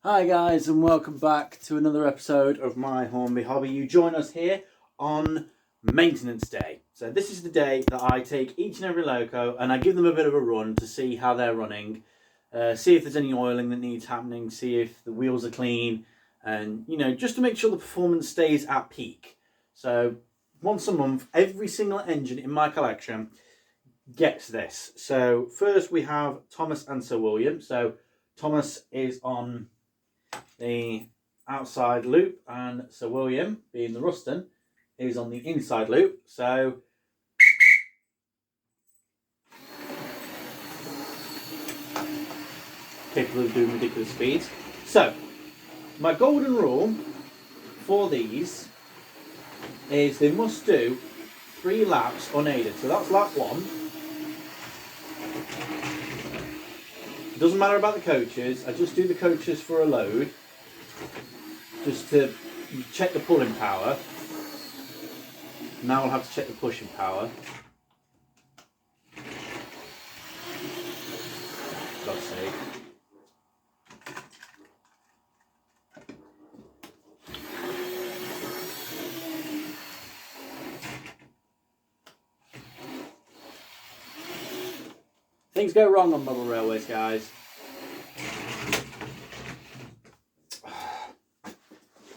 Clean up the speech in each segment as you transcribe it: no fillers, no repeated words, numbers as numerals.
Hi guys, and welcome back to another episode of my Hornby hobby. You join us here on maintenance day. So this is the day that I take each and every loco and I give them a bit of a run to see how they're running, see if there's any oiling that needs happening, see if the wheels are clean, and just to make sure the performance stays at peak. So once a month, every single engine in my collection gets this. So first we have Thomas and Sir William. So Thomas is on the outside loop and Sir William, being the Ruston, is on the inside loop. So capable of doing ridiculous speeds. So my golden rule for these is they must do 3 laps unaided. So that's lap 1. Doesn't matter about the coaches. I just do the coaches for a load, just to check the pulling power. Now I'll have to check the pushing power. God's sake. Things go wrong on model railways, guys.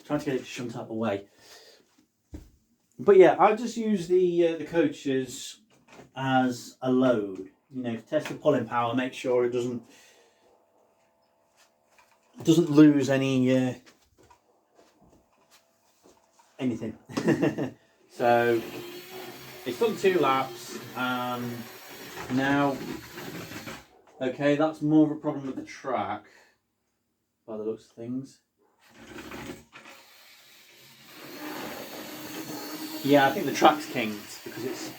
Trying to get it to shunt out the way. But yeah, I just use the coaches as a load. Test the pulling power, make sure it doesn't lose anything. So it's done 2 laps, and now, okay, that's more of a problem with the track by the looks of things. Yeah, I think the track's kinked because it's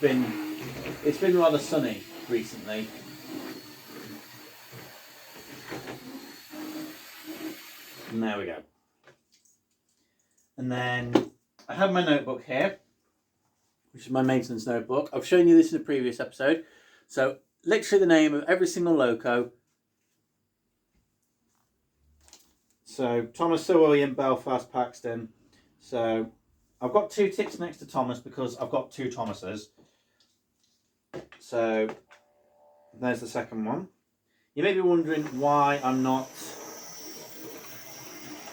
been rather sunny recently. And there we go. And then I have my notebook here, which is my maintenance notebook. I've shown you this in a previous episode. So literally the name of every single loco. So Thomas, Sir William, Belfast, Paxton. So I've got 2 ticks next to Thomas because I've got 2 Thomases. So there's the second one. You may be wondering why I'm not...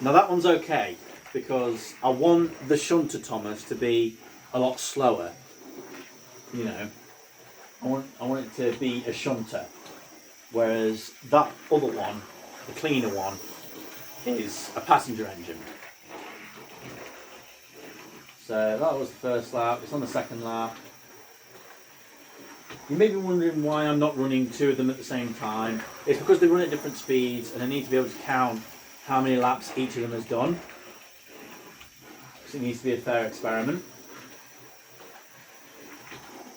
Now that one's okay because I want the shunter Thomas to be a lot slower. I want it to be a shunter, whereas that other one, the cleaner one, is a passenger engine. So that was the first lap. It's on the second lap. You may be wondering why I'm not running 2 of them at the same time. It's because they run at different speeds and I need to be able to count how many laps each of them has done. Because it needs to be a fair experiment.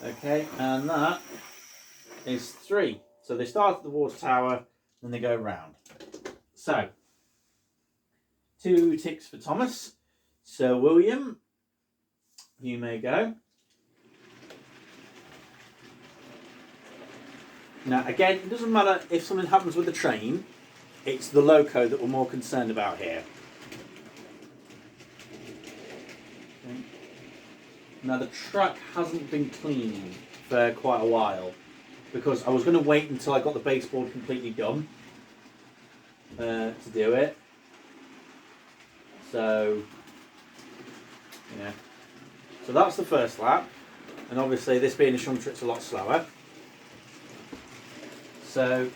Okay, and that is 3. So they start at the water tower, then they go round. So, 2 ticks for Thomas. Sir William, you may go. Now again, it doesn't matter if something happens with the train, it's the loco that we're more concerned about here. Okay. Now the track hasn't been cleaned for quite a while because I was going to wait until I got the baseboard completely done to do it. So, yeah. So that's the first lap, and obviously this being a shunter, it's a lot slower. So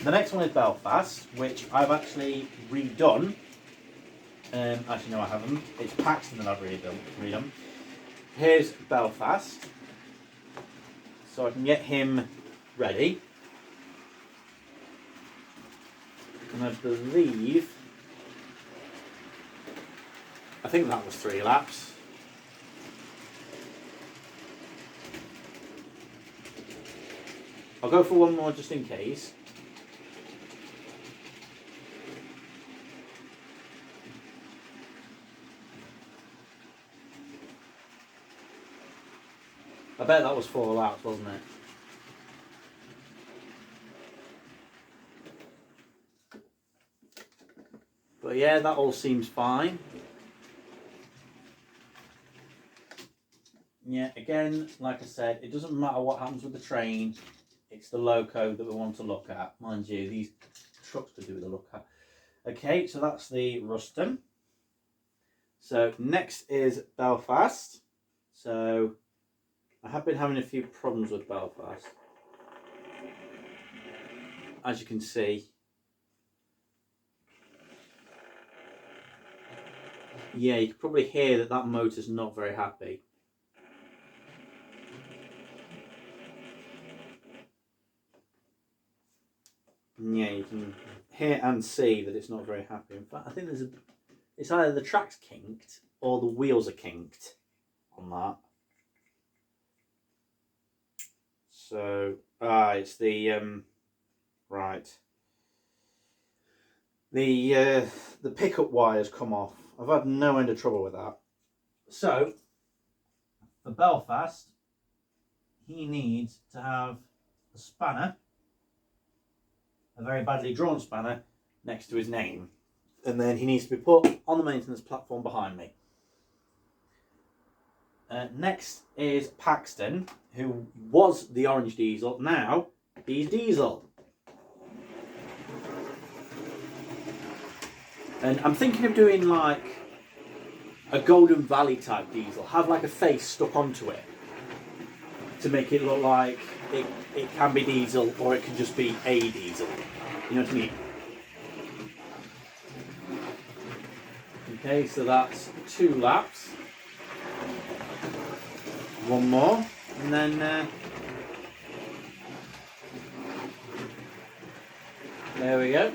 the next one is Belfast, which I've actually redone. Actually, no, I haven't. It's Paxton that I've redone. Here's Belfast, so I can get him ready. And I think that was 3 laps. I'll go for one more just in case. I bet that was 4 laps, wasn't it? But yeah, that all seems fine. Yeah, again, like I said, it doesn't matter what happens with the train. It's the loco that we want to look at. Mind you, these trucks could do with a look at. Okay, so that's the Ruston. So next is Belfast. So I have been having a few problems with Belfast. As you can see. Yeah, you can probably hear that that motor's not very happy. Yeah, you can hear and see that it's not very happy. In fact, I think it's either the track's kinked or the wheels are kinked on that. So, it's the, right. The pickup wire's come off. I've had no end of trouble with that. So, for Belfast, he needs to have a spanner, a very badly drawn spanner, next to his name. And then he needs to be put on the maintenance platform behind me. Next is Paxton, who was the orange diesel. Now he's diesel. And I'm thinking of doing like a Golden Valley type diesel. Have like a face stuck onto it to make it look like it can be diesel or it can just be a diesel. You know what I mean? Okay, so that's 2 laps. One more, and then there we go.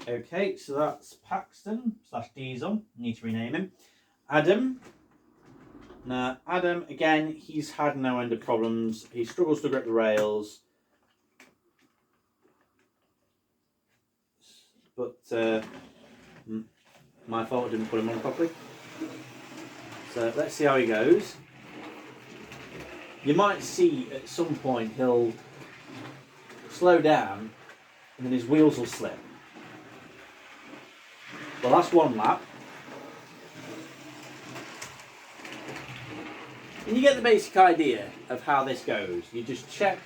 Okay, so that's Paxton / Diesel. Need to rename him. Adam. Now, Adam, again, he's had no end of problems. He struggles to grip the rails. But my fault, I didn't put him on properly. So let's see how he goes. You might see at some point he'll slow down and then his wheels will slip. Well, that's 1 lap. And you get the basic idea of how this goes. You just check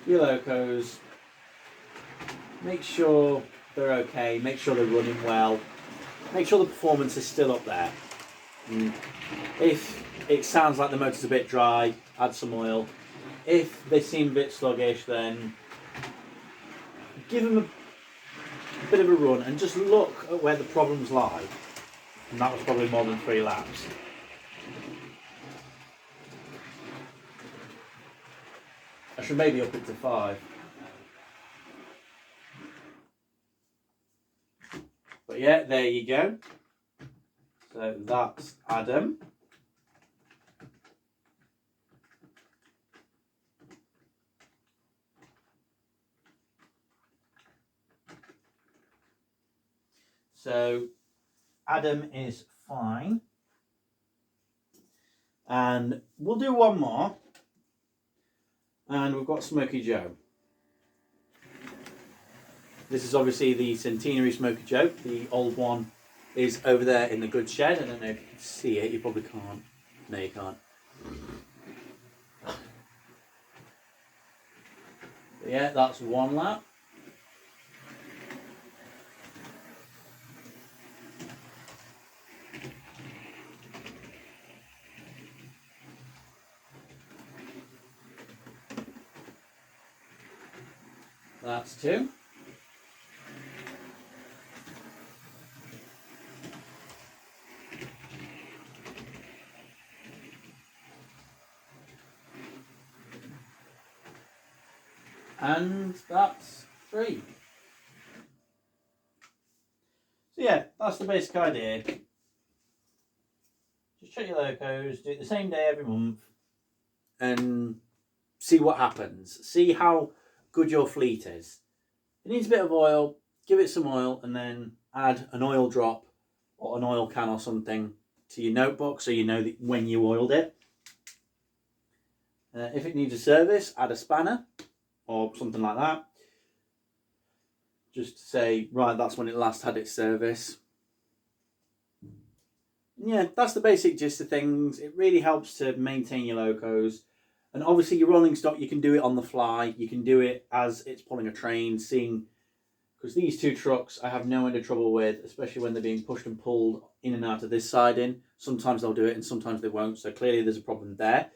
your locos, make sure they're okay, make sure they're running well, make sure the performance is still up there. And if it sounds like the motor's a bit dry, add some oil. If they seem a bit sluggish, then give them a bit of a run and just look at where the problems lie. And that was probably more than 3 laps. I should maybe up it to 5. But yeah, there you go. So that's Adam. So Adam is fine. And we'll do one more. And we've got Smokey Joe. This is obviously the centenary Smokey Joe. The old one is over there in the goods shed. I don't know if you can see it. You probably can't. No, you can't. But yeah, that's 1 lap. That's 2. And that's 3. So yeah, that's the basic idea. Just check your locos, do it the same day every month, and see what happens. See how good your fleet is. It needs a bit of oil, give it some oil, and then add an oil drop or an oil can or something to your notebook so you know that when you oiled it. If it needs a service, add a spanner or something like that. just to say, right, that's when it last had its service. Yeah, that's the basic gist of things. It really helps to maintain your locos. And obviously your rolling stock, you can do it on the fly. You can do it as it's pulling a train, because these two trucks I have no end of trouble with, especially when they're being pushed and pulled in and out of this siding. Sometimes they'll do it and sometimes they won't. So clearly there's a problem there.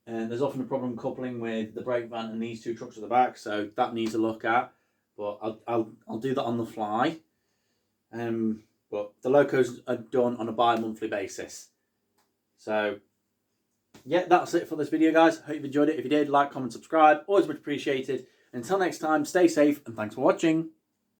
And there's often a problem coupling with the brake van and these two trucks at the back. So that needs a look at. But I'll do that on the fly. But the locos are done on a bi-monthly basis. So yeah, that's it for this video, guys. Hope you've enjoyed it. If you did, like, comment, subscribe. Always much appreciated. Until next time, stay safe and thanks for watching.